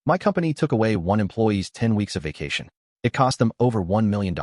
My company took away one employee's 10 weeks of vacation. It cost them over $1 million.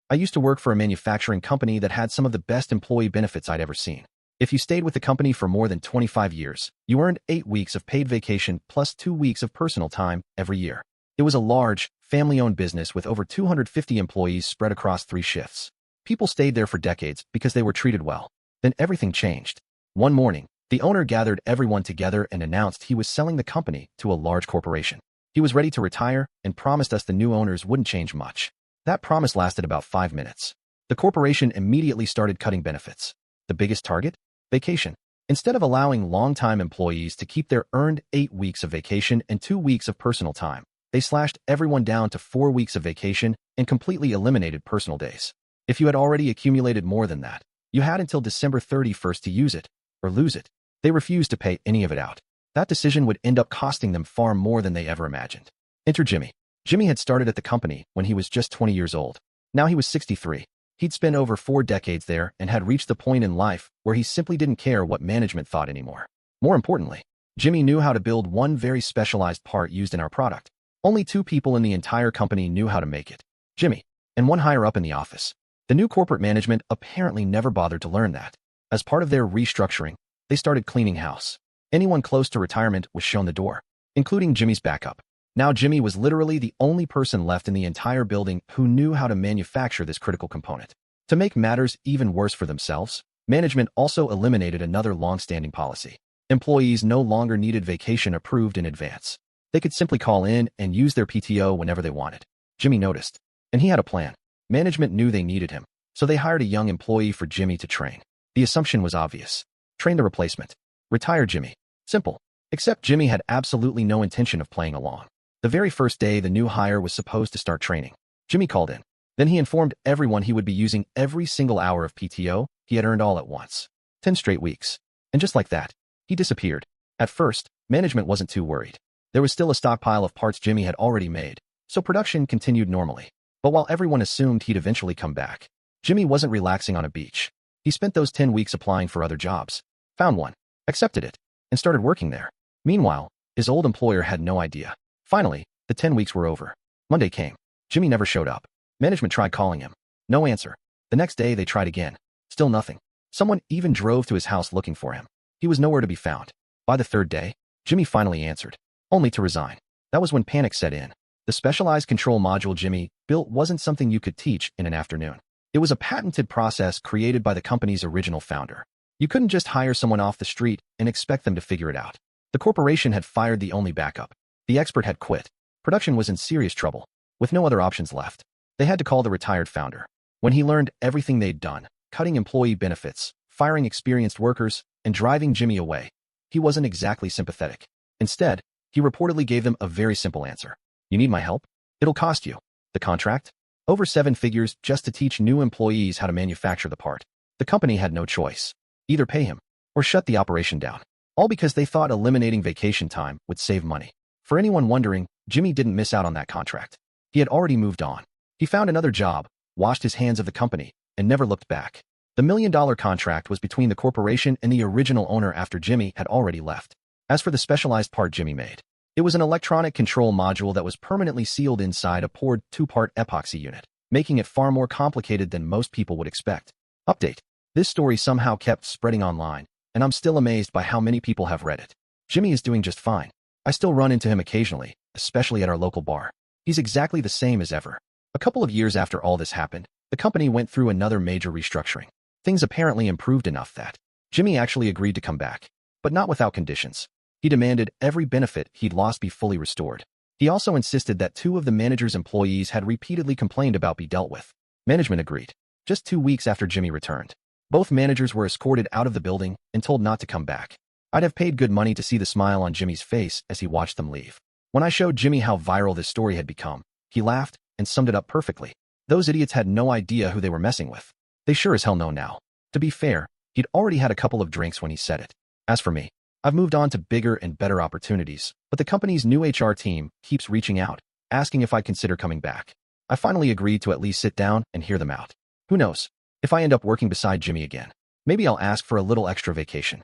I used to work for a manufacturing company that had some of the best employee benefits I'd ever seen. If you stayed with the company for more than 25 years, you earned 8 weeks of paid vacation plus 2 weeks of personal time every year. It was a large, family-owned business with over 250 employees spread across 3 shifts. People stayed there for decades because they were treated well. Then everything changed. One morning, the owner gathered everyone together and announced he was selling the company to a large corporation. He was ready to retire and promised us the new owners wouldn't change much. That promise lasted about 5 minutes. The corporation immediately started cutting benefits. The biggest target? Vacation. Instead of allowing long-time employees to keep their earned 8 weeks of vacation and 2 weeks of personal time, they slashed everyone down to 4 weeks of vacation and completely eliminated personal days. If you had already accumulated more than that, you had until December 31st to use it or lose it. They refused to pay any of it out. That decision would end up costing them far more than they ever imagined. Enter Jimmy. Jimmy had started at the company when he was just 20 years old. Now he was 63. He'd spent over 4 decades there and had reached the point in life where he simply didn't care what management thought anymore. More importantly, Jimmy knew how to build one very specialized part used in our product. Only 2 people in the entire company knew how to make it. Jimmy, and one higher up in the office. The new corporate management apparently never bothered to learn that. As part of their restructuring, they started cleaning house. Anyone close to retirement was shown the door, including Jimmy's backup. Now Jimmy was literally the only person left in the entire building who knew how to manufacture this critical component. To make matters even worse for themselves, management also eliminated another long-standing policy. Employees no longer needed vacation approved in advance. They could simply call in and use their PTO whenever they wanted. Jimmy noticed, and he had a plan. Management knew they needed him, so they hired a young employee for Jimmy to train. The assumption was obvious. Train the replacement. Retire Jimmy. Simple. Except Jimmy had absolutely no intention of playing along. The very first day the new hire was supposed to start training, Jimmy called in. Then he informed everyone he would be using every single hour of PTO he had earned all at once. 10 straight weeks. And just like that, he disappeared. At first, management wasn't too worried. There was still a stockpile of parts Jimmy had already made, so production continued normally. But while everyone assumed he'd eventually come back, Jimmy wasn't relaxing on a beach. He spent those 10 weeks applying for other jobs, found one, accepted it, and started working there. Meanwhile, his old employer had no idea. Finally, the 10 weeks were over. Monday came. Jimmy never showed up. Management tried calling him. No answer. The next day they tried again. Still nothing. Someone even drove to his house looking for him. He was nowhere to be found. By the 3rd day, Jimmy finally answered, only to resign. That was when panic set in. The specialized control module Jimmy built wasn't something you could teach in an afternoon. It was a patented process created by the company's original founder. You couldn't just hire someone off the street and expect them to figure it out. The corporation had fired the only backup. The expert had quit. Production was in serious trouble. With no other options left, they had to call the retired founder. When he learned everything they'd done, cutting employee benefits, firing experienced workers, and driving Jimmy away, he wasn't exactly sympathetic. Instead, he reportedly gave them a very simple answer. You need my help? It'll cost you. The contract? Over 7 figures just to teach new employees how to manufacture the part. The company had no choice. Either pay him or shut the operation down. All because they thought eliminating vacation time would save money. For anyone wondering, Jimmy didn't miss out on that contract. He had already moved on. He found another job, washed his hands of the company, and never looked back. The $1 million contract was between the corporation and the original owner after Jimmy had already left. As for the specialized part Jimmy made, it was an electronic control module that was permanently sealed inside a poured 2-part epoxy unit, making it far more complicated than most people would expect. Update. This story somehow kept spreading online, and I'm still amazed by how many people have read it. Jimmy is doing just fine. I still run into him occasionally, especially at our local bar. He's exactly the same as ever. A couple of years after all this happened, the company went through another major restructuring. Things apparently improved enough that Jimmy actually agreed to come back, but not without conditions. He demanded every benefit he'd lost be fully restored. He also insisted that 2 of the manager's employees had repeatedly complained about being dealt with. Management agreed. Just 2 weeks after Jimmy returned, both managers were escorted out of the building and told not to come back. I'd have paid good money to see the smile on Jimmy's face as he watched them leave. When I showed Jimmy how viral this story had become, he laughed and summed it up perfectly. Those idiots had no idea who they were messing with. They sure as hell know now. To be fair, he'd already had a couple of drinks when he said it. As for me, I've moved on to bigger and better opportunities, but the company's new HR team keeps reaching out, asking if I'd consider coming back. I finally agreed to at least sit down and hear them out. Who knows? If I end up working beside Jimmy again, maybe I'll ask for a little extra vacation.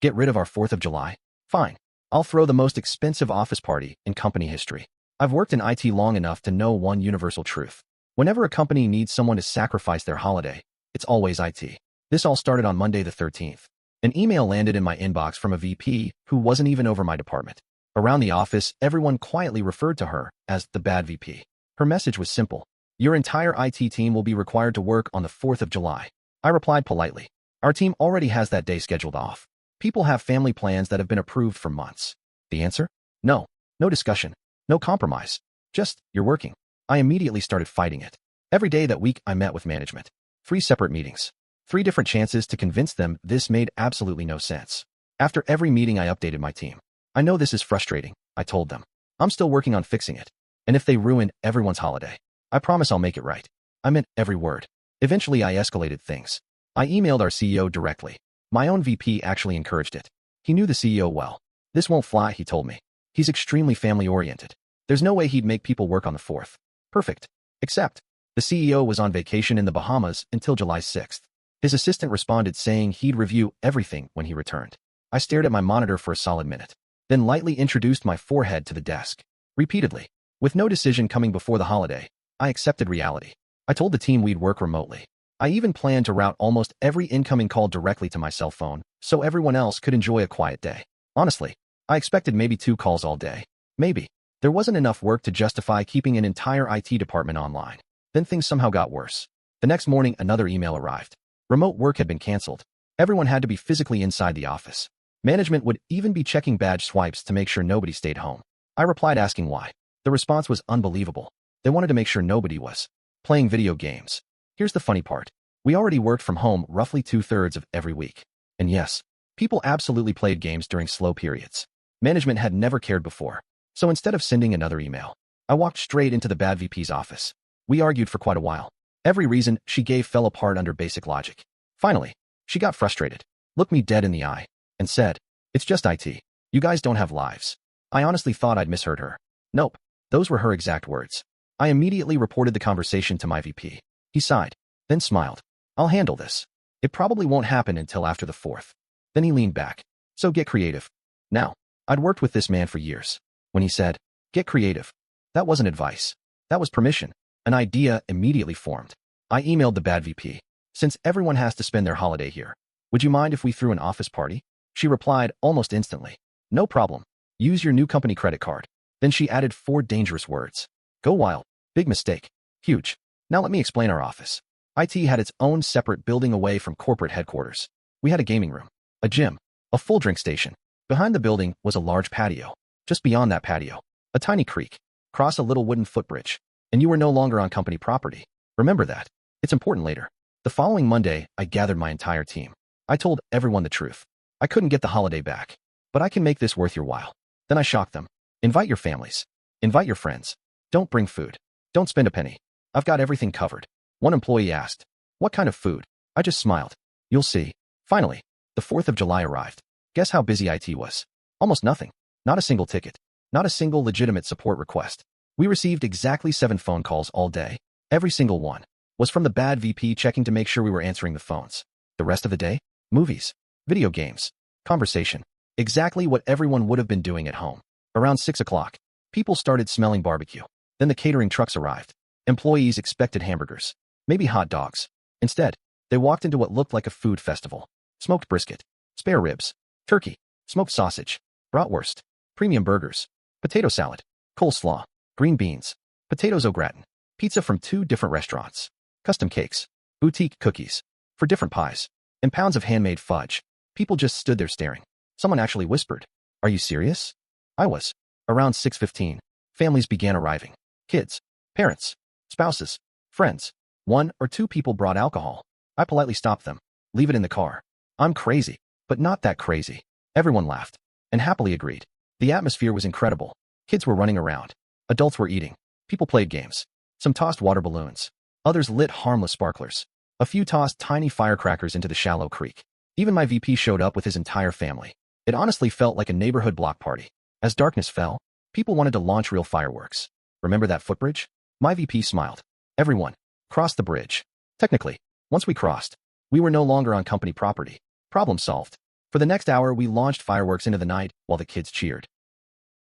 Get rid of our 4th of July? Fine. I'll throw the most expensive office party in company history. I've worked in IT long enough to know one universal truth. Whenever a company needs someone to sacrifice their holiday, it's always IT. This all started on Monday the 13th. An email landed in my inbox from a VP who wasn't even over my department. Around the office, everyone quietly referred to her as the bad VP. Her message was simple. Your entire IT team will be required to work on the 4th of July. I replied politely. Our team already has that day scheduled off. People have family plans that have been approved for months. The answer? No. No discussion. No compromise. Just, you're working. I immediately started fighting it. Every day that week, I met with management. 3 separate meetings. 3 different chances to convince them this made absolutely no sense. After every meeting, I updated my team. I know this is frustrating, I told them. I'm still working on fixing it. And if they ruin everyone's holiday, I promise I'll make it right. I meant every word. Eventually, I escalated things. I emailed our CEO directly. My own VP actually encouraged it. He knew the CEO well. This won't fly, he told me. He's extremely family-oriented. There's no way he'd make people work on the 4th. Perfect. Except, the CEO was on vacation in the Bahamas until July 6th. His assistant responded saying he'd review everything when he returned. I stared at my monitor for a solid minute, then lightly introduced my forehead to the desk. Repeatedly, with no decision coming before the holiday, I accepted reality. I told the team we'd work remotely. I even planned to route almost every incoming call directly to my cell phone, so everyone else could enjoy a quiet day. Honestly, I expected maybe 2 calls all day. Maybe. There wasn't enough work to justify keeping an entire IT department online. Then things somehow got worse. The next morning, another email arrived. Remote work had been canceled. Everyone had to be physically inside the office. Management would even be checking badge swipes to make sure nobody stayed home. I replied asking why. The response was unbelievable. They wanted to make sure nobody was playing video games. Here's the funny part. We already worked from home roughly 2/3 of every week. And yes, people absolutely played games during slow periods. Management had never cared before. So instead of sending another email, I walked straight into the bad VP's office. We argued for quite a while. Every reason she gave fell apart under basic logic. Finally, she got frustrated, looked me dead in the eye, and said, "It's just IT. You guys don't have lives." I honestly thought I'd misheard her. Nope, those were her exact words. I immediately reported the conversation to my VP. He sighed, then smiled. "I'll handle this. It probably won't happen until after the 4th. Then he leaned back. "So get creative." Now, I'd worked with this man for years. When he said, "Get creative," that wasn't advice. That was permission. An idea immediately formed. I emailed the bad VP. "Since everyone has to spend their holiday here, would you mind if we threw an office party?" She replied almost instantly. "No problem. Use your new company credit card." Then she added 4 dangerous words. "Go wild. Big mistake. Huge. Now let me explain our office." IT had its own separate building away from corporate headquarters. We had a gaming room, a gym, a full drink station. Behind the building was a large patio. Just beyond that patio, a tiny creek. Cross a little wooden footbridge, and you were no longer on company property. Remember that. It's important later. The following Monday, I gathered my entire team. I told everyone the truth. I couldn't get the holiday back, but I can make this worth your while. Then I shocked them. Invite your families. Invite your friends. Don't bring food. Don't spend a penny. I've got everything covered. One employee asked, "What kind of food?" I just smiled. "You'll see." Finally, the 4th of July arrived. Guess how busy IT was? Almost nothing. Not a single ticket. Not a single legitimate support request. We received exactly 7 phone calls all day. Every single one was from the bad VP checking to make sure we were answering the phones. The rest of the day? Movies, video games, conversation. Exactly what everyone would have been doing at home. Around 6 o'clock, people started smelling barbecue. Then the catering trucks arrived. Employees expected hamburgers, maybe hot dogs. Instead, they walked into what looked like a food festival. Smoked brisket, spare ribs, turkey, smoked sausage, bratwurst, premium burgers, potato salad, coleslaw, green beans, potatoes au gratin, pizza from 2 different restaurants, custom cakes, boutique cookies, for different pies, and pounds of handmade fudge. People just stood there staring. Someone actually whispered, "Are you serious?" I was. Around 6:15, families began arriving. Kids, parents, spouses, friends. 1 or 2 people brought alcohol. I politely stopped them. "Leave it in the car." "I'm crazy, but not that crazy." Everyone laughed and happily agreed. The atmosphere was incredible. Kids were running around. Adults were eating. People played games. Some tossed water balloons. Others lit harmless sparklers. A few tossed tiny firecrackers into the shallow creek. Even my VP showed up with his entire family. It honestly felt like a neighborhood block party. As darkness fell, people wanted to launch real fireworks. "Remember that footbridge?" My VP smiled. "Everyone crossed the bridge." Technically, once we crossed, we were no longer on company property. Problem solved. For the next hour, we launched fireworks into the night while the kids cheered.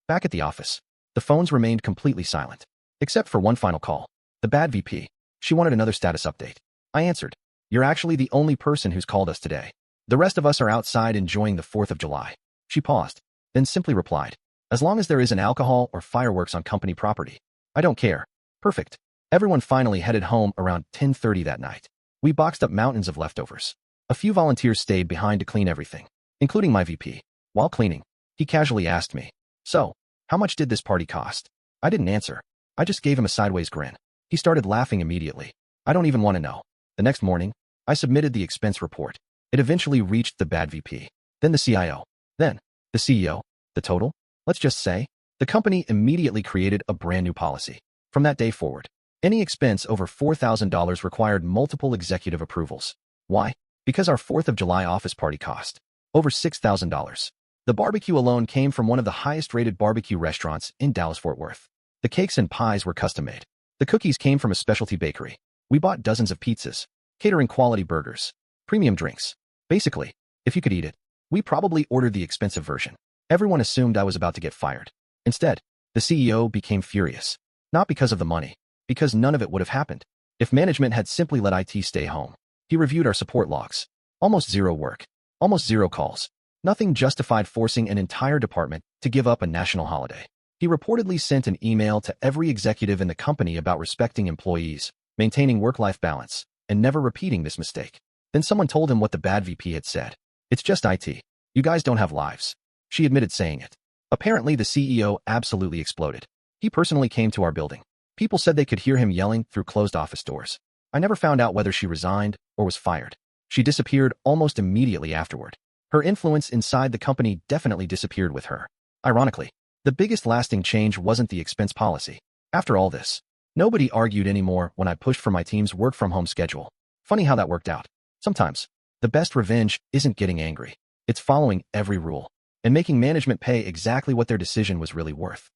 Back at the office, the phones remained completely silent, except for one final call. The bad VP. She wanted another status update. I answered, "You're actually the only person who's called us today. The rest of us are outside enjoying the 4th of July. She paused, then simply replied, "As long as there isn't alcohol or fireworks on company property, I don't care." Perfect. Everyone finally headed home around 10:30 that night. We boxed up mountains of leftovers. A few volunteers stayed behind to clean everything, including my VP. While cleaning, he casually asked me, "So, how much did this party cost?" I didn't answer. I just gave him a sideways grin. He started laughing immediately. I don't even want to know. The next morning, I submitted the expense report. It eventually reached the bad VP, then the CIO, then the CEO. The total? Let's just say, the company immediately created a brand new policy. From that day forward, any expense over $4,000 required multiple executive approvals. Why? Because our 4th of July office party cost over $6,000. The barbecue alone came from one of the highest-rated barbecue restaurants in Dallas-Fort Worth. The cakes and pies were custom-made. The cookies came from a specialty bakery. We bought dozens of pizzas, catering quality burgers, premium drinks. Basically, if you could eat it, we probably ordered the expensive version. Everyone assumed I was about to get fired. Instead, the CEO became furious. Not because of the money, because none of it would have happened if management had simply let IT stay home. He reviewed our support logs. Almost zero work. Almost zero calls. Nothing justified forcing an entire department to give up a national holiday. He reportedly sent an email to every executive in the company about respecting employees, maintaining work-life balance, and never repeating this mistake. Then someone told him what the bad VP had said. "It's just IT. You guys don't have lives." She admitted saying it. Apparently, the CEO absolutely exploded. He personally came to our building. People said they could hear him yelling through closed office doors. I never found out whether she resigned or was fired. She disappeared almost immediately afterward. Her influence inside the company definitely disappeared with her. Ironically, the biggest lasting change wasn't the expense policy. After all this, nobody argued anymore when I pushed for my team's work-from-home schedule. Funny how that worked out. Sometimes, the best revenge isn't getting angry. It's following every rule and making management pay exactly what their decision was really worth.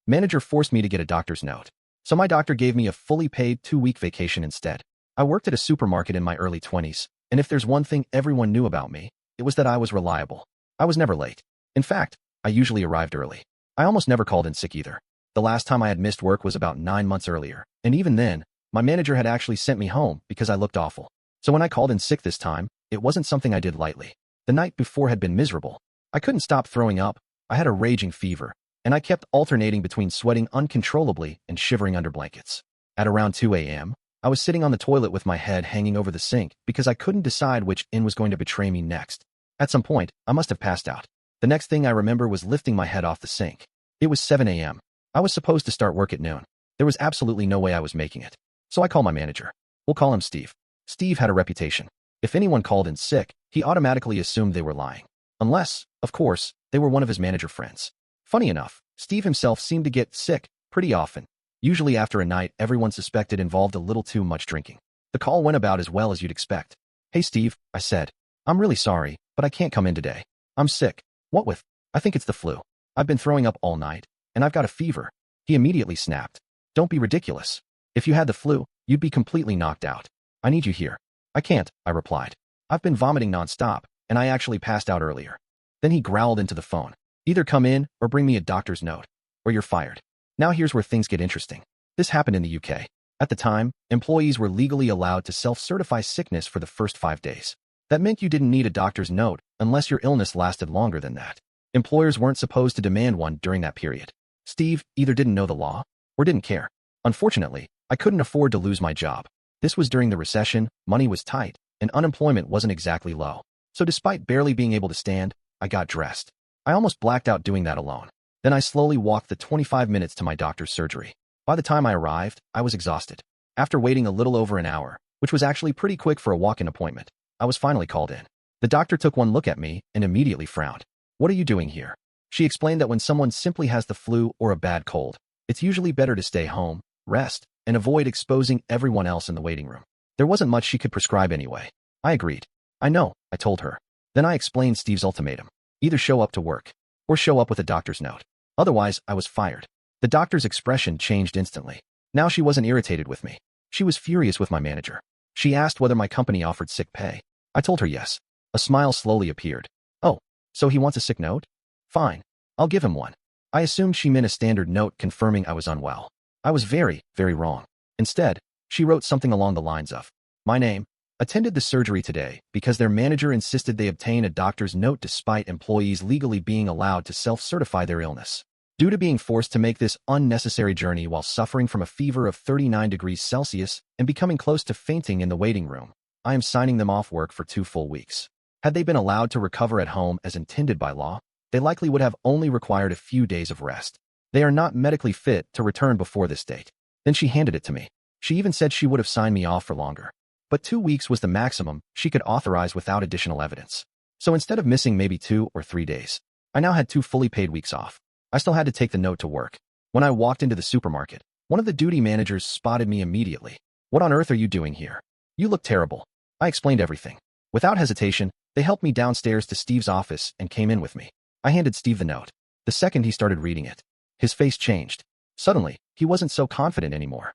Manager forced me to get a doctor's note, so my doctor gave me a fully paid 2-week vacation instead. I worked at a supermarket in my early 20s, and if there's one thing everyone knew about me, it was that I was reliable. I was never late. In fact, I usually arrived early. I almost never called in sick either. The last time I had missed work was about 9 months earlier, and even then, my manager had actually sent me home because I looked awful. So when I called in sick this time, it wasn't something I did lightly. The night before had been miserable. I couldn't stop throwing up. I had a raging fever, and I kept alternating between sweating uncontrollably and shivering under blankets. At around 2 a.m., I was sitting on the toilet with my head hanging over the sink because I couldn't decide which end was going to betray me next. At some point, I must have passed out. The next thing I remember was lifting my head off the sink. It was 7 a.m. I was supposed to start work at noon. There was absolutely no way I was making it. So I called my manager. We'll call him Steve. Steve had a reputation. If anyone called in sick, he automatically assumed they were lying. Unless, of course, they were one of his manager friends. Funny enough, Steve himself seemed to get sick pretty often, usually after a night everyone suspected involved a little too much drinking. The call went about as well as you'd expect. "Hey Steve," I said. "I'm really sorry, but I can't come in today. I'm sick." "What with?" "I think it's the flu. I've been throwing up all night, and I've got a fever." He immediately snapped. "Don't be ridiculous. If you had the flu, you'd be completely knocked out. I need you here." "I can't," I replied. "I've been vomiting nonstop, and I actually passed out earlier." Then he growled into the phone. "Either come in or bring me a doctor's note, or you're fired." Now here's where things get interesting. This happened in the UK. At the time, employees were legally allowed to self-certify sickness for the first 5 days. That meant you didn't need a doctor's note unless your illness lasted longer than that. Employers weren't supposed to demand one during that period. Steve either didn't know the law or didn't care. Unfortunately, I couldn't afford to lose my job. This was during the recession, money was tight, and unemployment wasn't exactly low. So despite barely being able to stand, I got dressed. I almost blacked out doing that alone. Then I slowly walked the 25 minutes to my doctor's surgery. By the time I arrived, I was exhausted. After waiting a little over an hour, which was actually pretty quick for a walk-in appointment, I was finally called in. The doctor took one look at me and immediately frowned. "What are you doing here?" She explained that when someone simply has the flu or a bad cold, it's usually better to stay home, rest, and avoid exposing everyone else in the waiting room. There wasn't much she could prescribe anyway. I agreed. "I know," I told her. Then I explained Steve's ultimatum. Either show up to work, or show up with a doctor's note. Otherwise, I was fired. The doctor's expression changed instantly. Now she wasn't irritated with me. She was furious with my manager. She asked whether my company offered sick pay. I told her yes. A smile slowly appeared. Oh, so he wants a sick note? Fine. I'll give him one. I assumed she meant a standard note confirming I was unwell. I was very, very wrong. Instead, she wrote something along the lines of, my name, attended the surgery today because their manager insisted they obtain a doctor's note despite employees legally being allowed to self-certify their illness. Due to being forced to make this unnecessary journey while suffering from a fever of 39 degrees Celsius and becoming close to fainting in the waiting room, I am signing them off work for 2 full weeks. Had they been allowed to recover at home as intended by law, they likely would have only required a few days of rest. They are not medically fit to return before this date. Then she handed it to me. She even said she would have signed me off for longer. But 2 weeks was the maximum she could authorize without additional evidence. So instead of missing maybe 2 or 3 days, I now had 2 fully paid weeks off. I still had to take the note to work. When I walked into the supermarket, one of the duty managers spotted me immediately. What on earth are you doing here? You look terrible. I explained everything. Without hesitation, they helped me downstairs to Steve's office and came in with me. I handed Steve the note. The second he started reading it, his face changed. Suddenly, he wasn't so confident anymore.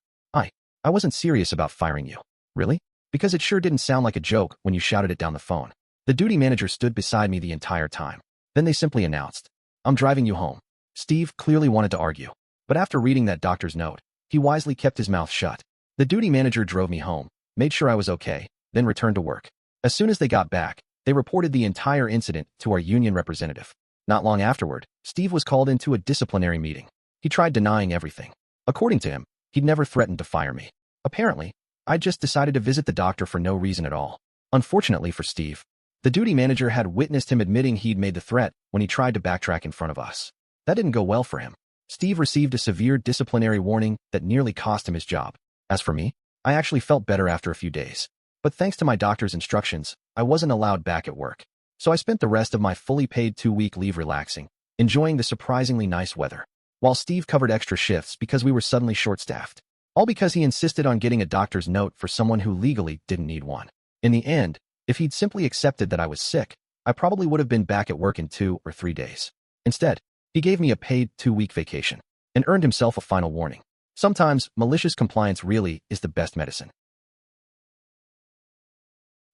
I wasn't serious about firing you. Really? Because it sure didn't sound like a joke when you shouted it down the phone. The duty manager stood beside me the entire time. Then they simply announced, I'm driving you home. Steve clearly wanted to argue, but after reading that doctor's note, he wisely kept his mouth shut. The duty manager drove me home, made sure I was okay, then returned to work. As soon as they got back, they reported the entire incident to our union representative. Not long afterward, Steve was called into a disciplinary meeting. He tried denying everything. According to him, he'd never threatened to fire me. Apparently, I just decided to visit the doctor for no reason at all. Unfortunately for Steve, the duty manager had witnessed him admitting he'd made the threat when he tried to backtrack in front of us. That didn't go well for him. Steve received a severe disciplinary warning that nearly cost him his job. As for me, I actually felt better after a few days. But thanks to my doctor's instructions, I wasn't allowed back at work. So I spent the rest of my fully paid 2-week leave relaxing, enjoying the surprisingly nice weather, while Steve covered extra shifts because we were suddenly short-staffed. All because he insisted on getting a doctor's note for someone who legally didn't need one. In the end, if he'd simply accepted that I was sick, I probably would have been back at work in 2 or 3 days. Instead, he gave me a paid 2-week vacation and earned himself a final warning. Sometimes, malicious compliance really is the best medicine.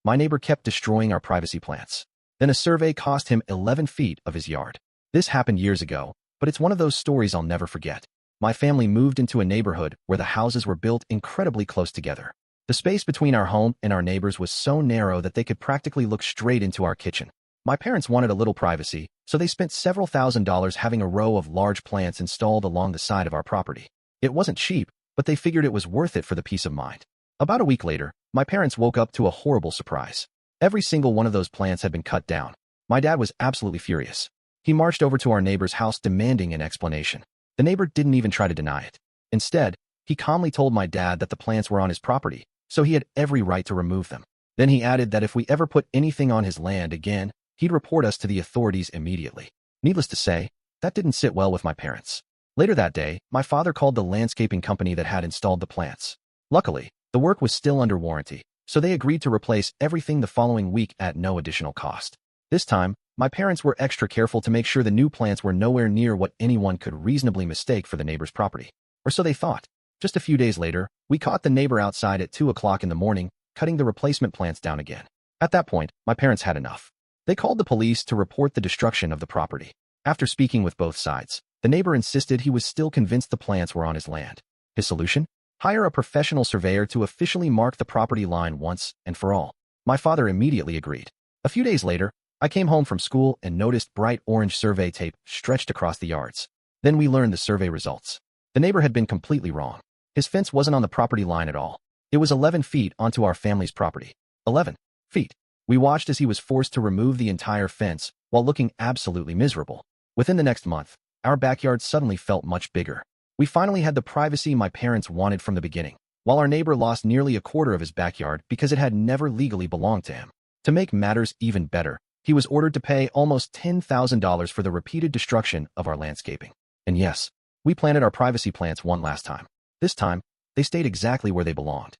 My neighbor kept destroying our privacy plants. Then a survey cost him 11 feet of his yard. This happened years ago, but it's one of those stories I'll never forget. My family moved into a neighborhood where the houses were built incredibly close together. The space between our home and our neighbors was so narrow that they could practically look straight into our kitchen. My parents wanted a little privacy, so they spent several $1,000s having a row of large plants installed along the side of our property. It wasn't cheap, but they figured it was worth it for the peace of mind. About a week later, my parents woke up to a horrible surprise. Every single one of those plants had been cut down. My dad was absolutely furious. He marched over to our neighbor's house demanding an explanation. The neighbor didn't even try to deny it. Instead, he calmly told my dad that the plants were on his property, so he had every right to remove them. Then he added that if we ever put anything on his land again, he'd report us to the authorities immediately. Needless to say, that didn't sit well with my parents. Later that day, my father called the landscaping company that had installed the plants. Luckily, the work was still under warranty, so they agreed to replace everything the following week at no additional cost. This time, my parents were extra careful to make sure the new plants were nowhere near what anyone could reasonably mistake for the neighbor's property. Or so they thought. Just a few days later, we caught the neighbor outside at 2 o'clock in the morning, cutting the replacement plants down again. At that point, my parents had enough. They called the police to report the destruction of the property. After speaking with both sides, the neighbor insisted he was still convinced the plants were on his land. His solution? Hire a professional surveyor to officially mark the property line once and for all. My father immediately agreed. A few days later, I came home from school and noticed bright orange survey tape stretched across the yards. Then we learned the survey results. The neighbor had been completely wrong. His fence wasn't on the property line at all. It was 11 feet onto our family's property. 11 feet. We watched as he was forced to remove the entire fence while looking absolutely miserable. Within the next month, our backyard suddenly felt much bigger. We finally had the privacy my parents wanted from the beginning, while our neighbor lost nearly a quarter of his backyard because it had never legally belonged to him. To make matters even better, he was ordered to pay almost $10,000 for the repeated destruction of our landscaping. And yes, we planted our privacy plants one last time. This time, they stayed exactly where they belonged.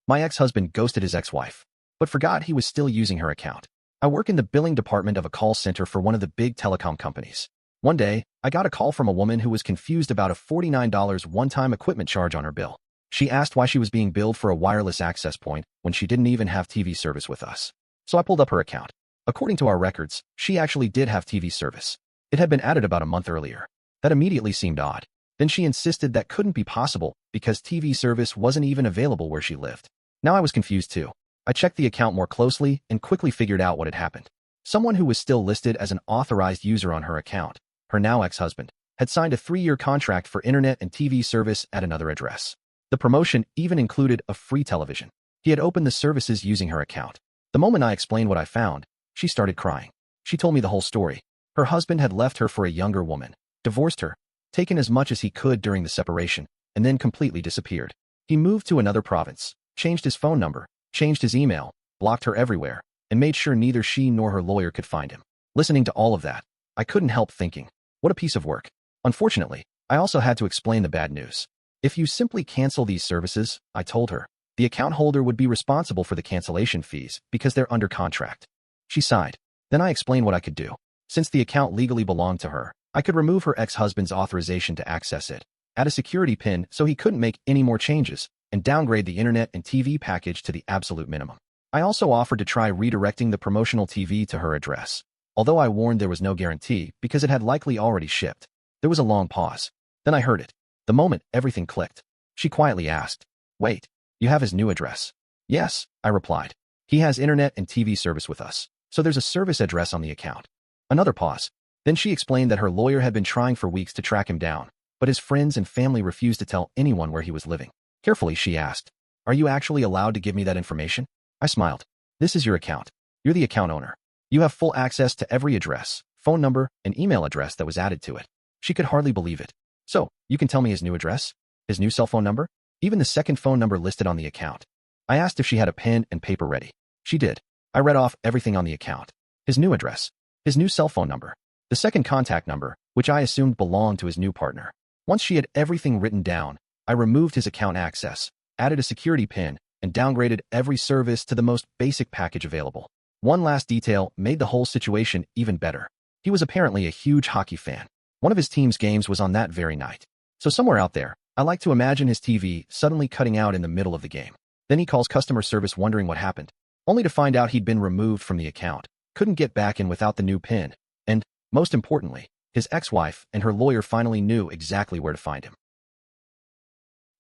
My ex-husband ghosted his ex-wife, but forgot he was still using her account. I work in the billing department of a call center for one of the big telecom companies. One day, I got a call from a woman who was confused about a $49 one-time equipment charge on her bill. She asked why she was being billed for a wireless access point when she didn't even have TV service with us. So I pulled up her account. According to our records, she actually did have TV service. It had been added about a month earlier. That immediately seemed odd. Then she insisted that couldn't be possible because TV service wasn't even available where she lived. Now I was confused too. I checked the account more closely and quickly figured out what had happened. Someone who was still listed as an authorized user on her account, her now ex-husband, had signed a 3-year contract for internet and TV service at another address. The promotion even included a free television. He had opened the services using her account. The moment I explained what I found, she started crying. She told me the whole story. Her husband had left her for a younger woman, divorced her, taken as much as he could during the separation, and then completely disappeared. He moved to another province, changed his phone number, changed his email, blocked her everywhere, and made sure neither she nor her lawyer could find him. Listening to all of that, I couldn't help thinking, what a piece of work. Unfortunately, I also had to explain the bad news. If you simply cancel these services, I told her, the account holder would be responsible for the cancellation fees because they're under contract. She sighed. Then I explained what I could do. Since the account legally belonged to her, I could remove her ex-husband's authorization to access it, add a security pin so he couldn't make any more changes, and downgrade the internet and TV package to the absolute minimum. I also offered to try redirecting the promotional TV to her address, although I warned there was no guarantee because it had likely already shipped. There was a long pause. Then I heard it. The moment everything clicked. She quietly asked, "Wait, you have his new address?" "Yes," I replied. "He has internet and TV service with us, so there's a service address on the account." Another pause. Then she explained that her lawyer had been trying for weeks to track him down, but his friends and family refused to tell anyone where he was living. Carefully, she asked, "Are you actually allowed to give me that information?" I smiled. "This is your account. You're the account owner. You have full access to every address, phone number, and email address that was added to it." She could hardly believe it. "So, you can tell me his new address? His new cell phone number? Even the second phone number listed on the account?" I asked if she had a pen and paper ready. She did. I read off everything on the account. His new address. His new cell phone number. The second contact number, which I assumed belonged to his new partner. Once she had everything written down, I removed his account access, added a security pin, and downgraded every service to the most basic package available. One last detail made the whole situation even better. He was apparently a huge hockey fan. One of his team's games was on that very night. So somewhere out there, I like to imagine his TV suddenly cutting out in the middle of the game. Then he calls customer service wondering what happened, only to find out he'd been removed from the account, couldn't get back in without the new PIN, and, most importantly, his ex-wife and her lawyer finally knew exactly where to find him.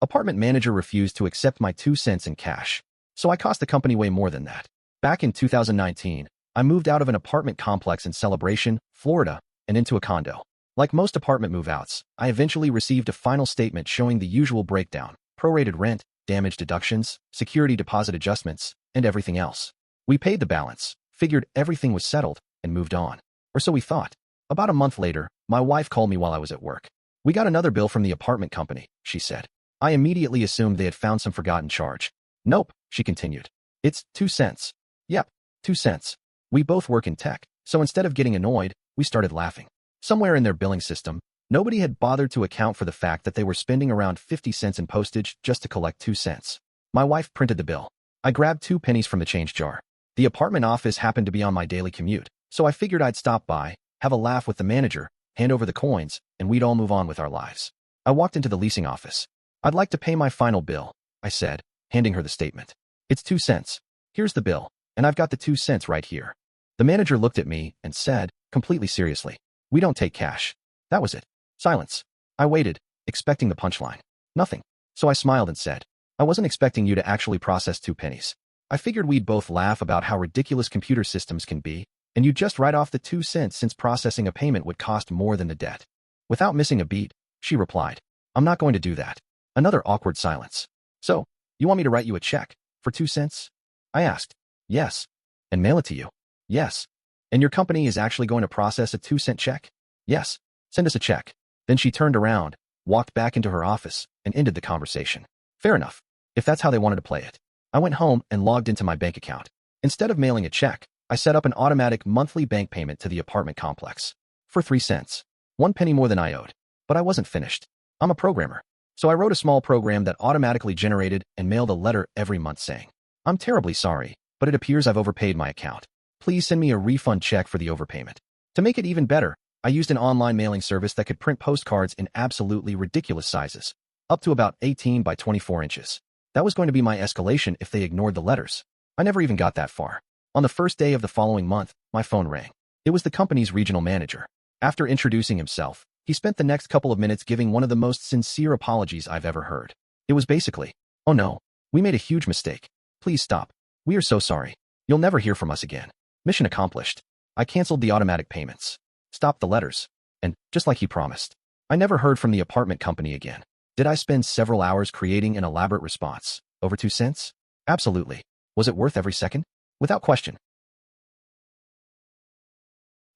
Apartment manager refused to accept my 2 cents in cash, so I cost the company way more than that. Back in 2019, I moved out of an apartment complex in Celebration, Florida, and into a condo. Like most apartment move-outs, I eventually received a final statement showing the usual breakdown, prorated rent, damage deductions, security deposit adjustments, and everything else. We paid the balance, figured everything was settled, and moved on. Or so we thought. About a month later, my wife called me while I was at work. "We got another bill from the apartment company," she said. I immediately assumed they had found some forgotten charge. "Nope," she continued. "It's 2 cents. Yep, 2 cents. We both work in tech, so instead of getting annoyed, we started laughing. Somewhere in their billing system, nobody had bothered to account for the fact that they were spending around 50 cents in postage just to collect 2 cents. My wife printed the bill. I grabbed 2 pennies from the change jar. The apartment office happened to be on my daily commute, so I figured I'd stop by, have a laugh with the manager, hand over the coins, and we'd all move on with our lives. I walked into the leasing office. "I'd like to pay my final bill," I said, handing her the statement. "It's 2 cents. Here's the bill, and I've got the 2 cents right here." The manager looked at me and said, completely seriously, "We don't take cash." That was it. Silence. I waited, expecting the punchline. Nothing. So I smiled and said, "I wasn't expecting you to actually process 2 pennies. I figured we'd both laugh about how ridiculous computer systems can be, and you'd just write off the 2 cents since processing a payment would cost more than the debt." Without missing a beat, she replied, "I'm not going to do that." Another awkward silence. "So, you want me to write you a check for 2 cents? I asked. "Yes." "And mail it to you?" "Yes." "And your company is actually going to process a 2-cent check?" "Yes." "Send us a check." Then she turned around, walked back into her office, and ended the conversation. Fair enough, if that's how they wanted to play it. I went home and logged into my bank account. Instead of mailing a check, I set up an automatic monthly bank payment to the apartment complex. For 3 cents. 1 penny more than I owed. But I wasn't finished. I'm a programmer. So I wrote a small program that automatically generated and mailed a letter every month saying, "I'm terribly sorry, but it appears I've overpaid my account. Please send me a refund check for the overpayment." To make it even better, I used an online mailing service that could print postcards in absolutely ridiculous sizes, up to about 18 by 24 inches. That was going to be my escalation if they ignored the letters. I never even got that far. On the first day of the following month, my phone rang. It was the company's regional manager. After introducing himself, he spent the next couple of minutes giving one of the most sincere apologies I've ever heard. It was basically, "Oh no, we made a huge mistake. Please stop. We are so sorry. You'll never hear from us again. Mission accomplished. I canceled the automatic payments, stopped the letters, and, just like he promised, I never heard from the apartment company again." Did I spend several hours creating an elaborate response? Over 2 cents? Absolutely. Was it worth every second? Without question.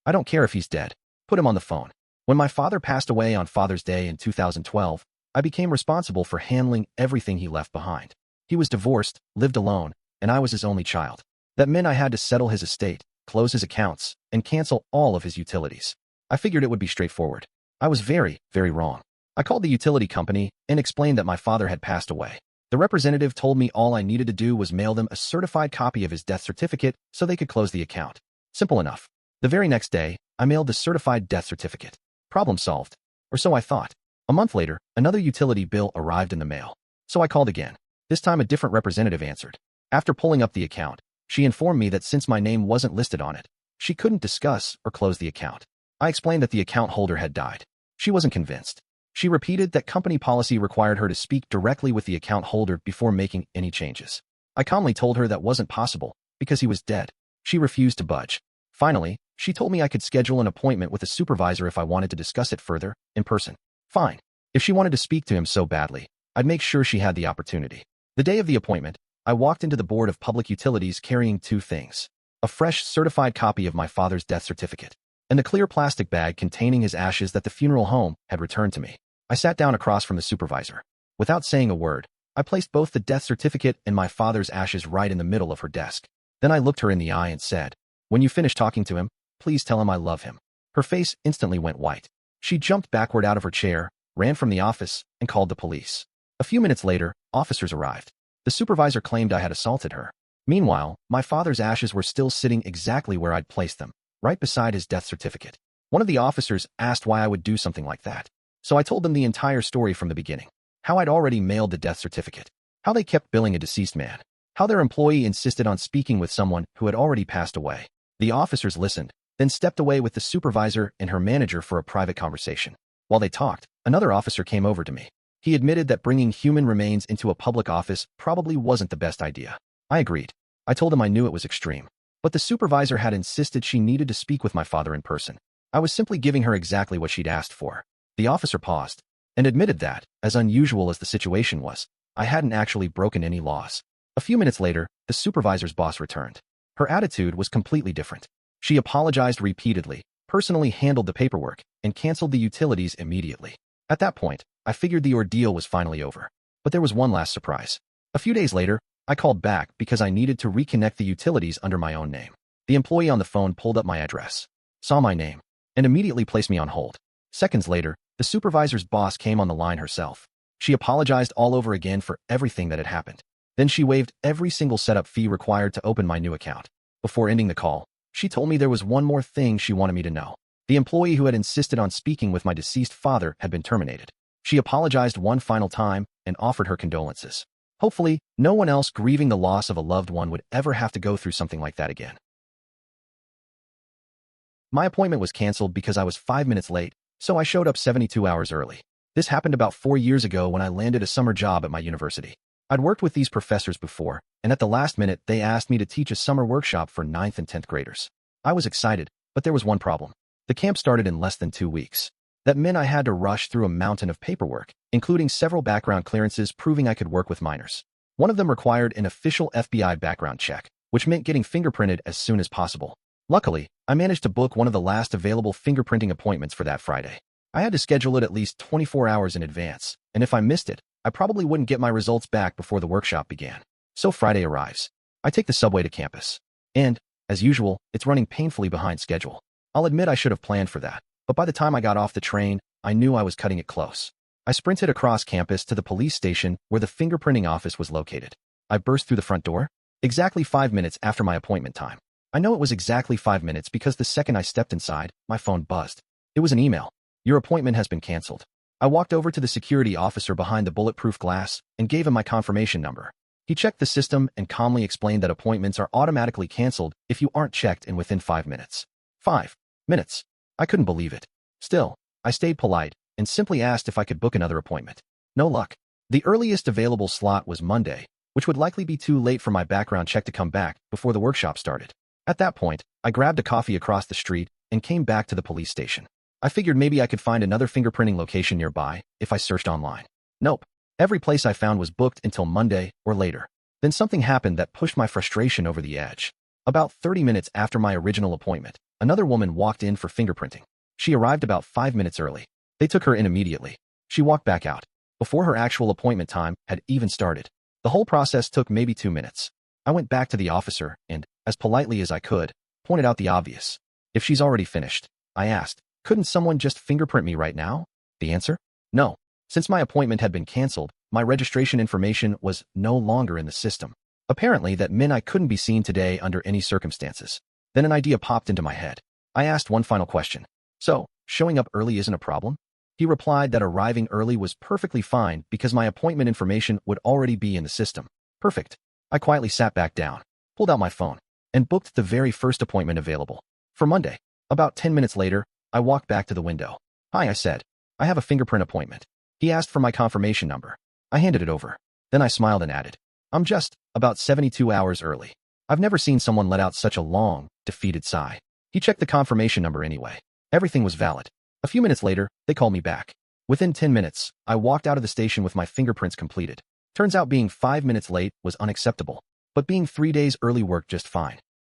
I don't care if he's dead. Put him on the phone. When my father passed away on Father's Day in 2012, I became responsible for handling everything he left behind. He was divorced, lived alone, and I was his only child. That meant I had to settle his estate, close his accounts, and cancel all of his utilities. I figured it would be straightforward. I was very, very wrong. I called the utility company and explained that my father had passed away. The representative told me all I needed to do was mail them a certified copy of his death certificate so they could close the account. Simple enough. The very next day, I mailed the certified death certificate. Problem solved. Or so I thought. A month later, another utility bill arrived in the mail. So I called again. This time a different representative answered. After pulling up the account, she informed me that since my name wasn't listed on it, she couldn't discuss or close the account. I explained that the account holder had died. She wasn't convinced. She repeated that company policy required her to speak directly with the account holder before making any changes. I calmly told her that wasn't possible because he was dead. She refused to budge. Finally, she told me I could schedule an appointment with a supervisor if I wanted to discuss it further, in person. Fine. If she wanted to speak to him so badly, I'd make sure she had the opportunity. The day of the appointment, I walked into the Board of Public Utilities carrying 2 things: a fresh certified copy of my father's death certificate, and the clear plastic bag containing his ashes that the funeral home had returned to me. I sat down across from the supervisor. Without saying a word, I placed both the death certificate and my father's ashes right in the middle of her desk. Then I looked her in the eye and said, "When you finish talking to him, please tell him I love him." Her face instantly went white. She jumped backward out of her chair, ran from the office, and called the police. A few minutes later, officers arrived. The supervisor claimed I had assaulted her. Meanwhile, my father's ashes were still sitting exactly where I'd placed them, right beside his death certificate. One of the officers asked why I would do something like that. So I told them the entire story from the beginning. How I'd already mailed the death certificate. How they kept billing a deceased man. How their employee insisted on speaking with someone who had already passed away. The officers listened, then stepped away with the supervisor and her manager for a private conversation. While they talked, another officer came over to me. He admitted that bringing human remains into a public office probably wasn't the best idea. I agreed. I told him I knew it was extreme. But the supervisor had insisted she needed to speak with my father in person. I was simply giving her exactly what she'd asked for. The officer paused and admitted that, as unusual as the situation was, I hadn't actually broken any laws. A few minutes later, the supervisor's boss returned. Her attitude was completely different. She apologized repeatedly, personally handled the paperwork, and canceled the utilities immediately. At that point, I figured the ordeal was finally over. But there was one last surprise. A few days later, I called back because I needed to reconnect the utilities under my own name. The employee on the phone pulled up my address, saw my name, and immediately placed me on hold. Seconds later, the supervisor's boss came on the line herself. She apologized all over again for everything that had happened. Then she waived every single setup fee required to open my new account. Before ending the call, she told me there was one more thing she wanted me to know. The employee who had insisted on speaking with my deceased father had been terminated. She apologized one final time and offered her condolences. Hopefully, no one else grieving the loss of a loved one would ever have to go through something like that again. My appointment was canceled because I was 5 minutes late, so I showed up 72 hours early. This happened about 4 years ago when I landed a summer job at my university. I'd worked with these professors before, and at the last minute, they asked me to teach a summer workshop for 9th and 10th graders. I was excited, but there was one problem. The camp started in less than 2 weeks. That meant I had to rush through a mountain of paperwork, including several background clearances proving I could work with minors. One of them required an official FBI background check, which meant getting fingerprinted as soon as possible. Luckily, I managed to book one of the last available fingerprinting appointments for that Friday. I had to schedule it at least 24 hours in advance, and if I missed it, I probably wouldn't get my results back before the workshop began. So Friday arrives. I take the subway to campus. And, as usual, it's running painfully behind schedule. I'll admit I should have planned for that, but by the time I got off the train, I knew I was cutting it close. I sprinted across campus to the police station where the fingerprinting office was located. I burst through the front door, exactly 5 minutes after my appointment time. I know it was exactly 5 minutes because the second I stepped inside, my phone buzzed. It was an email. Your appointment has been canceled. I walked over to the security officer behind the bulletproof glass and gave him my confirmation number. He checked the system and calmly explained that appointments are automatically canceled if you aren't checked in within 5 minutes. 5 minutes. I couldn't believe it. Still, I stayed polite and simply asked if I could book another appointment. No luck. The earliest available slot was Monday, which would likely be too late for my background check to come back before the workshop started. At that point, I grabbed a coffee across the street and came back to the police station. I figured maybe I could find another fingerprinting location nearby if I searched online. Nope. Every place I found was booked until Monday or later. Then something happened that pushed my frustration over the edge. About 30 minutes after my original appointment, another woman walked in for fingerprinting. She arrived about 5 minutes early. They took her in immediately. She walked back out before her actual appointment time had even started. The whole process took maybe 2 minutes. I went back to the officer and, as politely as I could, pointed out the obvious. If she's already finished, I asked, couldn't someone just fingerprint me right now? The answer? No. Since my appointment had been canceled, my registration information was no longer in the system. Apparently, that meant I couldn't be seen today under any circumstances. Then an idea popped into my head. I asked one final question. So, showing up early isn't a problem? He replied that arriving early was perfectly fine because my appointment information would already be in the system. Perfect. I quietly sat back down, pulled out my phone, and booked the very first appointment available. For Monday. About 10 minutes later, I walked back to the window. Hi, I said. I have a fingerprint appointment. He asked for my confirmation number. I handed it over. Then I smiled and added, I'm just about 72 hours early. I've never seen someone let out such a long, defeated sigh. He checked the confirmation number anyway. Everything was valid. A few minutes later, they called me back. Within 10 minutes, I walked out of the station with my fingerprints completed. Turns out being 5 minutes late was unacceptable, but being 3 days early worked just fine.